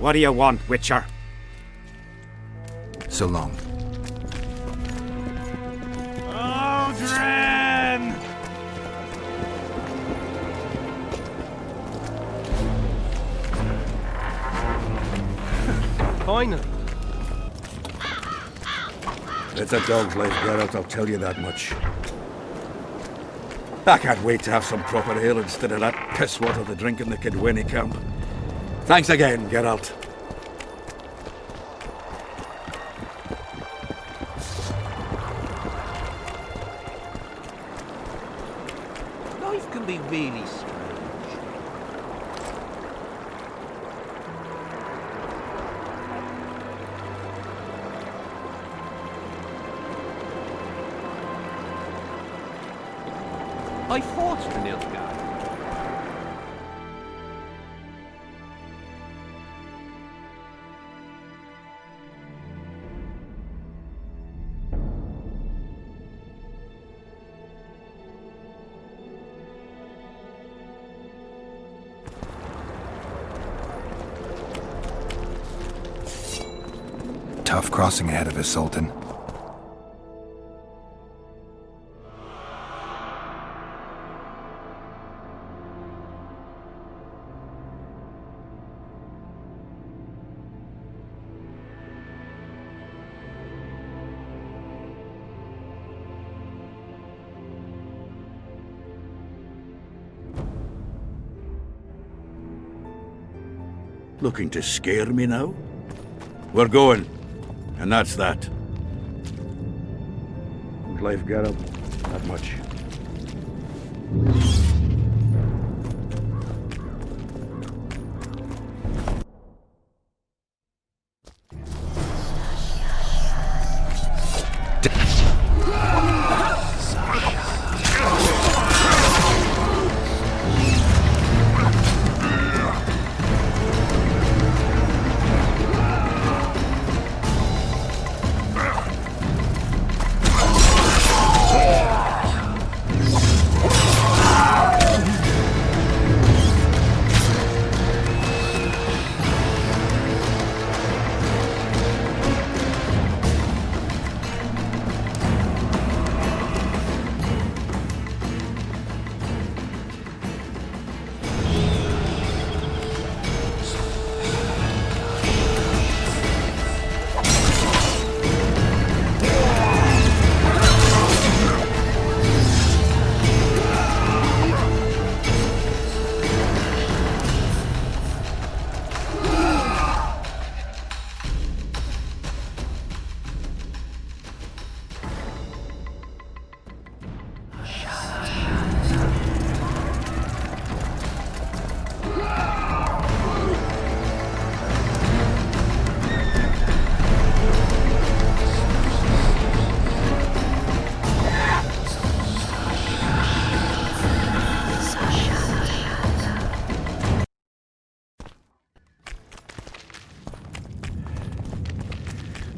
S8: What do you want, Witcher?
S3: So long.
S8: Aldrin!
S10: Finally.
S4: It's a dog's life, Geralt, I'll tell you that much. I can't wait to have some proper ale instead of that piss water they drink in the Kidweni camp. Thanks again, Geralt.
S11: Life can be really strange. I fought the Nilfgaard.
S3: Tough crossing ahead of us, Sultan.
S4: Looking to scare me now? We're going, and that's that. Life, Geralt, not much.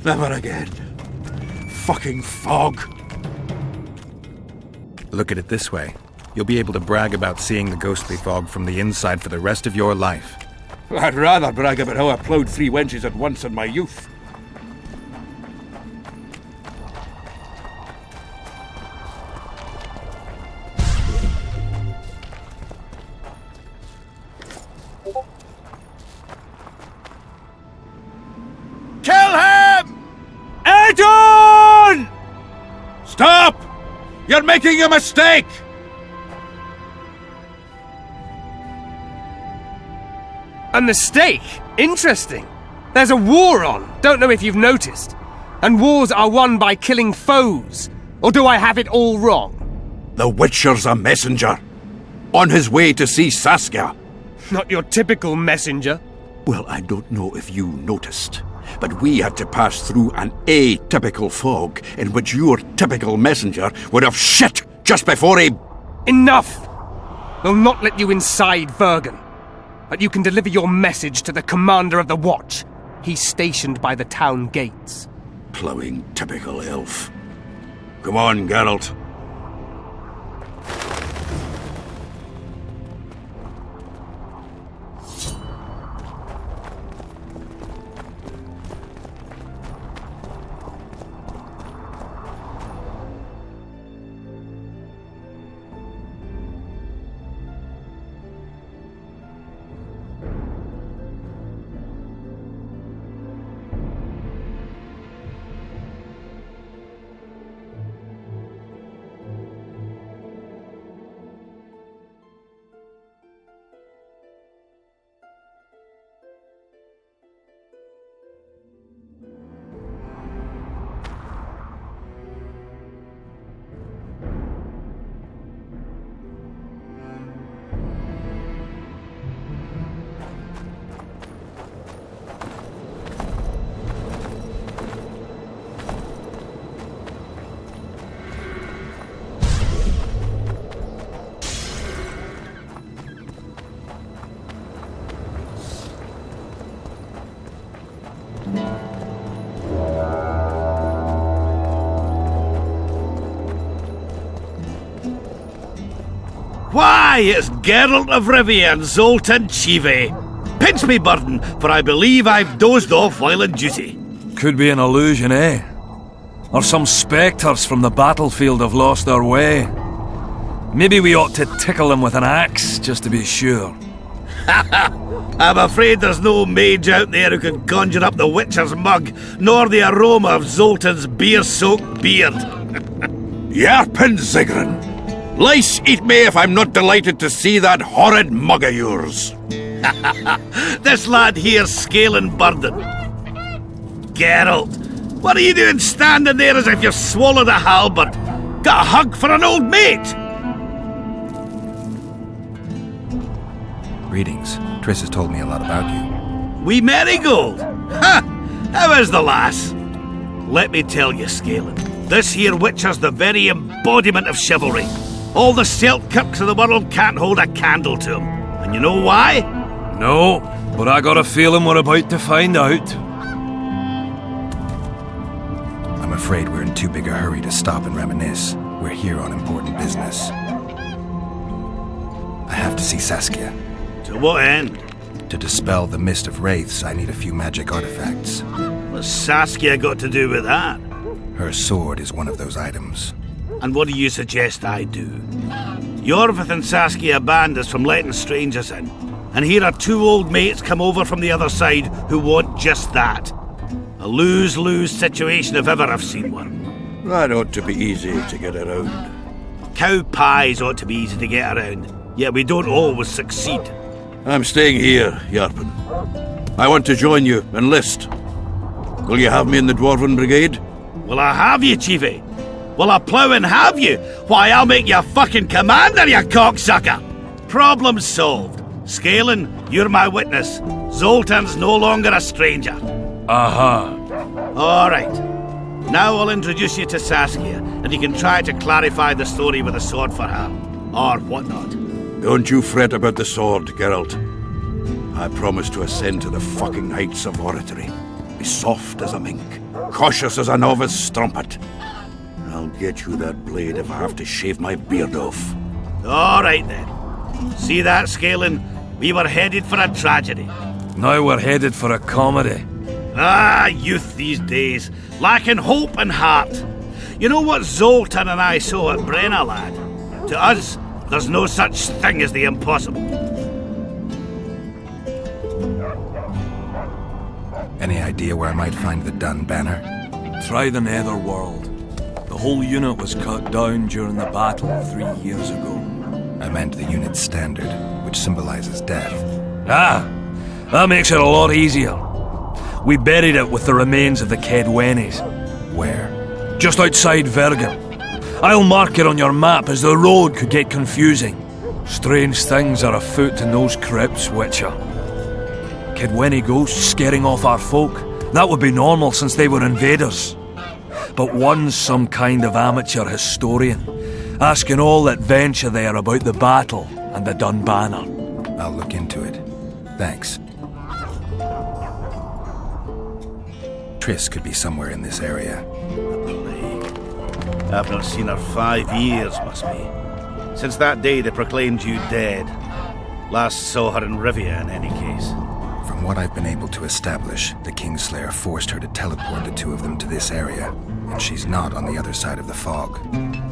S4: Never again. Fucking fog.
S3: Look at it this way. You'll be able to brag about seeing the ghostly fog from the inside for the rest of your life.
S4: I'd rather brag about how I ploughed 3 wenches at once in my youth.
S1: Kill him!
S4: Adon! Stop! You're making a mistake!
S9: A mistake? Interesting. There's a war on, don't know if you've noticed. And wars are won by killing foes. Or do I have it all wrong?
S4: The Witcher's a messenger. On his way to see Saskia.
S9: Not your typical messenger.
S4: Well, I don't know if you noticed, but we had to pass through an atypical fog in which your typical messenger would have shit just before he...
S9: Enough! We'll not let you inside Vergen. But you can deliver your message to the commander of the watch. He's stationed by the town gates.
S4: Ploughing typical elf. Come on, Geralt. Why, it's Geralt of Rivia and Zoltan Chive. Pinch me, burden, for I believe I've dozed off while on duty.
S5: Could be an illusion, eh? Or some spectres from the battlefield have lost their way. Maybe we ought to tickle them with an axe, just to be sure.
S4: I'm afraid there's no mage out there who can conjure up the Witcher's mug, nor the aroma of Zoltan's beer-soaked beard.
S13: Yarpen Zigrin! Lice eat me if I'm not delighted to see that horrid mug of yours.
S4: This lad here's Scaling Burden. Geralt, what are you doing standing there as if you've swallowed a halberd? Got a hug for an old mate?
S3: Greetings. Triss has told me a lot about you.
S4: Wee Marigold? Ha! How is the lass? Let me tell you, Scaling, this here Witcher's the very embodiment of chivalry. All the Selkirks of the world can't hold a candle to him. And you know why?
S5: No, but I got a feeling we're about to find out.
S3: I'm afraid we're in too big a hurry to stop and reminisce. We're here on important business. I have to see Saskia.
S4: To what end?
S3: To dispel the mist of wraiths, I need a few magic artifacts.
S4: What's Saskia got to do with that?
S3: Her sword is one of those items.
S4: And what do you suggest I do? Yorvith and Saskia banned us from letting strangers in. And here are two old mates come over from the other side who want just that. A lose-lose situation if ever I've seen one.
S13: That ought to be easy to get around.
S4: Cow pies ought to be easy to get around, yet we don't always succeed.
S13: I'm staying here, Yarpen. I want to join you, enlist. Will you have me in the Dwarven Brigade?
S4: Will I have you, Chiefy? Will I plough and have you? Why, I'll make you fucking commander, you cocksucker! Problem solved. Scaling, you're my witness. Zoltan's no longer a stranger.
S5: Aha.
S4: All right. Now I'll introduce you to Saskia, and you can try to clarify the story with a sword for her. Or whatnot.
S13: Don't you fret about the sword, Geralt. I promise to ascend to the fucking heights of oratory. Be soft as a mink, cautious as a novice strumpet. I'll get you that blade if I have to shave my beard off.
S4: All right then. See that, Scaling? We were headed for a tragedy.
S5: Now we're headed for a comedy.
S4: Ah, youth these days, lacking hope and heart. You know what Zoltan and I saw at Brenna, lad? To us, there's no such thing as the impossible.
S3: Any idea where I might find the Dun banner?
S5: Try the Netherworld. The whole unit was cut down during the battle 3 years ago.
S3: I meant the unit's standard, which symbolizes death.
S5: Ah, that makes it a lot easier. We buried it with the remains of the Kedwenis.
S3: Where?
S5: Just outside Vergen. I'll mark it on your map as the road could get confusing. Strange things are afoot in those crypts, Witcher. Kedweni ghosts scaring off our folk. That would be normal since they were invaders. But one's some kind of amateur historian, asking all that venture there about the battle and the Dun banner.
S3: I'll look into it. Thanks. Triss could be somewhere in this area.
S4: I've not seen her 5 years, must be. Since that day they proclaimed you dead. Last saw her in Rivia, in any case.
S3: From what I've been able to establish, the Kingslayer forced her to teleport the two of them to this area, and she's not on the other side of the fog.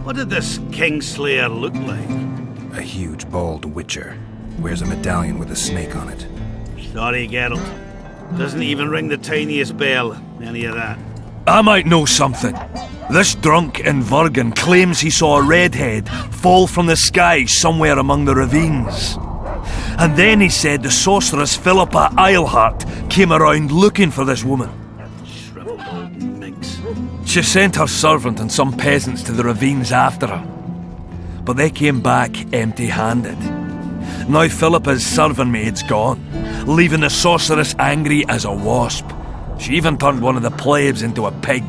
S4: What did this Kingslayer look like?
S3: A huge, bald witcher. Wears a medallion with a snake on it.
S4: Sorry, Geralt. Doesn't even ring the tiniest bell, any of that.
S5: I might know something. This drunk in Vergen claims he saw a redhead fall from the sky somewhere among the ravines. And then he said the sorceress Philippa Eilhart came around looking for this woman.
S4: Shriveled old minx.
S5: She sent her servant and some peasants to the ravines after her. But they came back empty-handed. Now Philippa's servant maid's gone, leaving the sorceress angry as a wasp. She even turned one of the plebs into a pig.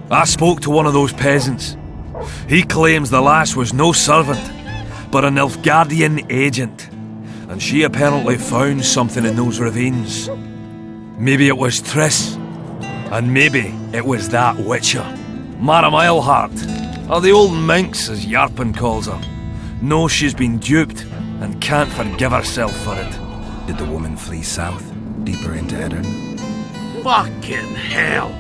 S5: I spoke to one of those peasants. He claims the lass was no servant, but an Nilfgaardian agent. And she apparently found something in those ravines. Maybe it was Triss. And maybe it was that witcher. Madame Eilhart, or the old minx as Yarpen calls her. knows she's been duped, and can't forgive herself for it.
S3: Did the woman flee south, deeper into Eddern?
S14: Fucking hell!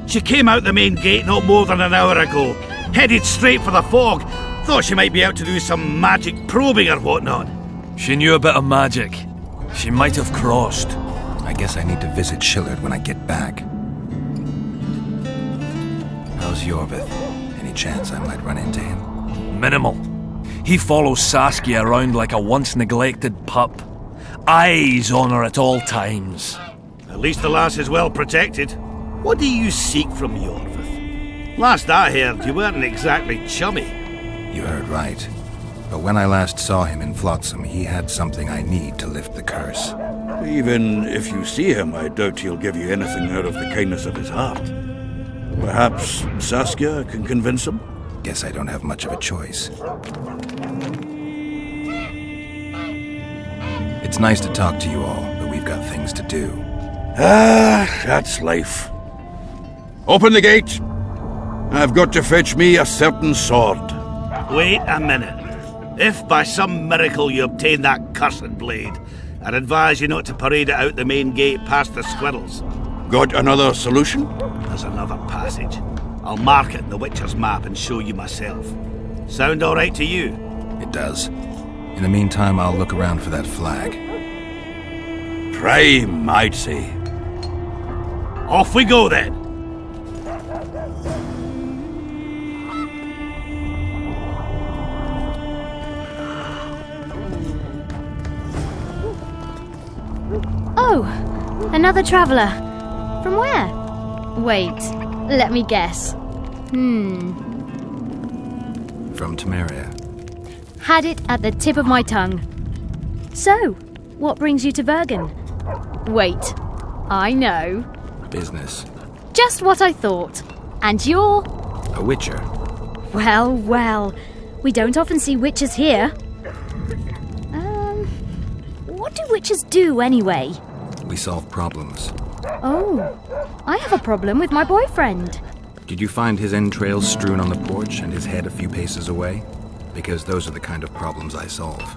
S14: She came out the main gate not more than an hour ago, headed straight for the fog. Thought she might be out to do some magic probing or whatnot.
S5: She knew a bit of magic. She might have crossed.
S3: I guess I need to visit Shillard when I get back. How's Yorvith? Any chance I might run into him?
S5: Minimal. He follows Saskia around like a once-neglected pup. Eyes on her at all times.
S14: At least the lass is well protected. What do you seek from Yorvith? Last I heard, you weren't exactly chummy.
S3: You heard right. But when I last saw him in Flotsam, he had something I need to lift the curse.
S4: Even if you see him, I doubt he'll give you anything out of the kindness of his heart. Perhaps Saskia can convince him?
S3: Guess I don't have much of a choice. It's nice to talk to you all, but we've got things to do.
S4: That's life. Open the gate. I've got to fetch me a certain sword.
S14: Wait a minute. If by some miracle you obtain that cursed blade, I'd advise you not to parade it out the main gate past the squirrels.
S4: Got another solution?
S14: There's another passage. I'll mark it in the Witcher's map and show you myself. Sound all right to you?
S3: It does. In the meantime, I'll look around for that flag.
S4: Prime, I'd say.
S14: Off we go then.
S15: Oh, another traveller. From where? Wait, let me guess.
S3: From Temeria.
S15: Had it at the tip of my tongue. So, what brings you to Bergen? Wait, I know.
S3: Business.
S15: Just what I thought. And you're...
S3: A witcher.
S15: Well, well. We don't often see witches here. What do witches do anyway?
S3: We solve problems.
S15: Oh, I have a problem with my boyfriend.
S3: Did you find his entrails strewn on the porch and his head a few paces away? Because those are the kind of problems I solve.